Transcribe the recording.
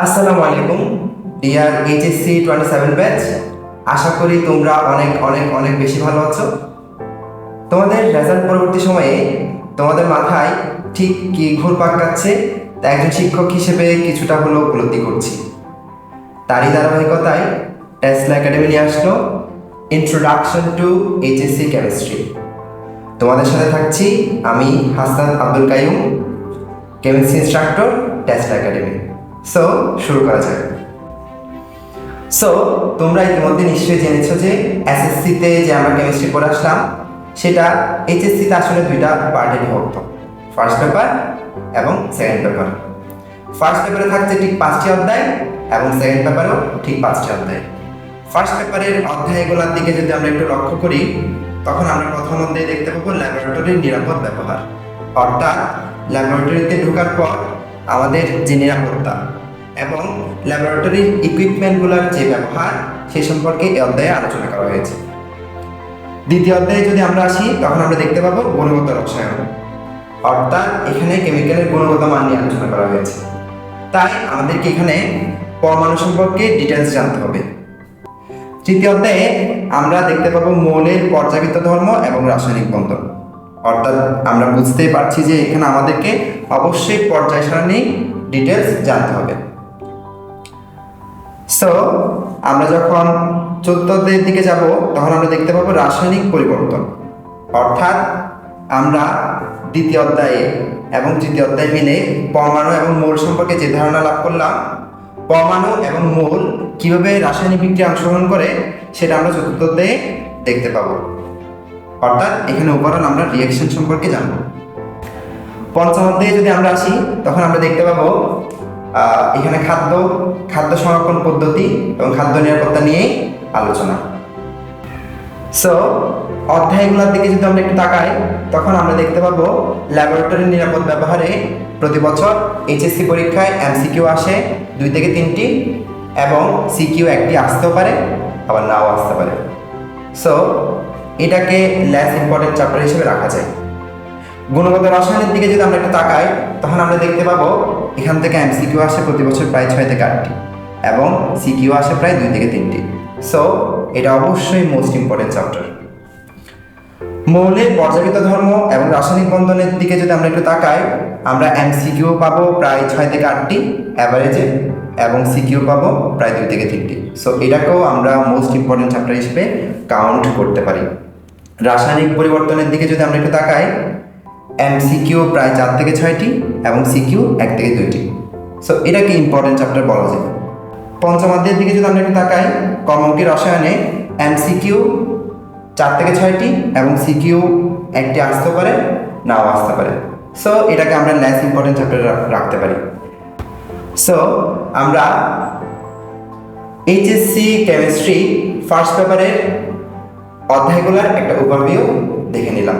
আসসালামু আলাইকুম deer HSC 27 batch. আশা করি তোমরা অনেক অনেক অনেক বেশি ভালো আছো। তোমাদের রেজাল্ট পরবর্তী সময়ে তোমাদের মাথায় ঠিক কি ঘুরপাক খাচ্ছে তা একজন শিক্ষক হিসেবে কিছুটা হলেও উপলব্ধি করছি। তারই ধারাবাহিকতায় টেসলা একাডেমি নিয়ে আসলো ইন্ট্রোডাকশন টু এইচএসসি কেমিস্ট্রি। তোমাদের সাথে থাকছি আমি Hasan Abdul Kaiyum, chemistry instructor, Tesla academy. So শুরু করা যাক। সো তোমরা ইতিমধ্যে নিশ্চয়ই জেনেছো যে এসএসসিতে যে আমরা কেমিস্ট্রি পড়ে আসলাম সেটা এইচএসসিতে আসলে দুইটা পার্টে বিভক্ত, ফার্স্ট পেপার এবং সেকেন্ড পেপার। ফার্স্ট পেপারে থাকছে ঠিক 5টি অধ্যায় এবং সেকেন্ড পেপারেও ঠিক 5টি অধ্যায়। ফার্স্ট পেপারের অধ্যায়গুলোর দিকে যদি আমরা একটু লক্ষ্য করি তখন আমরা প্রথম অধ্যায়ে দেখতে পাবো ল্যাবরেটরির নিরাপদ ব্যবহার, অর্থাৎ ল্যাবরেটরিতে ঢোকার পর আমাদের যে নিরাপত্তা এবং ল্যাবরেটরির ইকুইপমেন্টগুলোর যে ব্যবহার সেই সম্পর্কে এই অধ্যায়ে আলোচনা করা হয়েছে। দ্বিতীয় অধ্যায়ে যদি আমরা আসি তখন আমরা দেখতে পাবো গুণগত রসায়ন, অর্থাৎ এখানে কেমিক্যালের গুণগত মান নিয়ে আলোচনা করা হয়েছে। তাই আমাদেরকে এখানে পরমাণু সম্পর্কে ডিটেলস জানতে হবে। তৃতীয় অধ্যায়ে আমরা দেখতে পাবো মৌলের পর্যাবৃত্ত ধর্ম এবং রাসায়নিক বন্ধন, অর্থাৎ আমরা বুঝতেই পারছি যে এখানে আমাদেরকে অবশ্যই পর্যায় সারণী ডিটেলস জানতে হবে। সো আমরা যখন চতুর্থ অধ্যায়ের দিকে যাব তখন আমরা দেখতে পাবো রাসায়নিক পরিবর্তন, অর্থাৎ আমরা দ্বিতীয় অধ্যায়ে এবং তৃতীয় অধ্যায় মিলে পরমাণু এবং মৌল সম্পর্কে যে ধারণা লাভ করলাম, পরমাণু এবং মৌল কিভাবে রাসায়নিক বিক্রিয়ায় অংশগ্রহণ করে সেটা আমরা চতুর্থ অধ্যায়ে দেখতে পাবো, অর্থাৎ এখানে ওভারঅল আমরা রিঅ্যাকশন সম্পর্কে জানব। পঞ্চম অধ্যায়ে যদি আমরা আসি তখন আমরা দেখতে পাবো এখানে খাদ্য সংরক্ষণ পদ্ধতি এবং খাদ্য নিরাপত্তা নিয়ে আলোচনা। সো অধ্যায়গুলোর দিকে যদি আমরা একটু তাকাই তখন আমরা দেখতে পাবো ল্যাবরেটরির নিরাপদ ব্যবহারে প্রতি বছর এইচএসসি পরীক্ষায় এমসিকিউ আসে 2 থেকে 3টি এবং সিকিউ 1টি আসতেও পারে আবার নাও আসতে পারে। সো এটাকে লেস ইম্পর্টেন্ট চ্যাপ্টার হিসেবে রাখা যায়। গুণগত রসায়নের দিকে যদি আমরা একটু তাকাই তখন আমরা দেখতে পাবো এখান থেকে এমসিকিউ আসে প্রতি বছর প্রায় 6 থেকে 8টি এবং সিকিউ আসে প্রায় 2 থেকে 3টি। সো এটা অবশ্যই মোস্ট ইম্পর্টেন্ট চ্যাপ্টার। মৌলের পর্যাবৃত্ত ধর্ম এবং রাসায়নিক বন্ধনের দিকে যদি আমরা একটু তাকাই আমরা এমসিকিউ পাবো প্রায় 6 থেকে 8টি অ্যাভারেজে এবং সিকিউ পাবো প্রায় 2 থেকে 3টি। সো এটাকেও আমরা মোস্ট ইম্পর্টেন্ট চ্যাপ্টার হিসেবে কাউন্ট করতে পারি। রাসায়নিক পরিবর্তনের দিকে যদি আমরা একটু তাকাই এমসিকিউ প্রায় 4 থেকে 6টি এবং সিকিউ 1 থেকে 2টি। সো এটাকে ইম্পর্টেন্ট চ্যাপ্টার বলা যায়। পঞ্চম অধ্যায়ের দিকে যদি আমরা একটু তাকাই কমনকি রসায়নে এমসিকিউ 4 থেকে 6টি এবং সিকিউ 1টি আসতে পারে নাও আসতে পারে। সো এটাকে আমরা লেস ইম্পর্টেন্ট চ্যাপ্টার রাখতে পারি। সো আমরা এইচএসসি কেমিস্ট্রি ফার্স্ট পেপারের অধ্যায়গুলোর একটা ওভারভিউ দেখে নিলাম।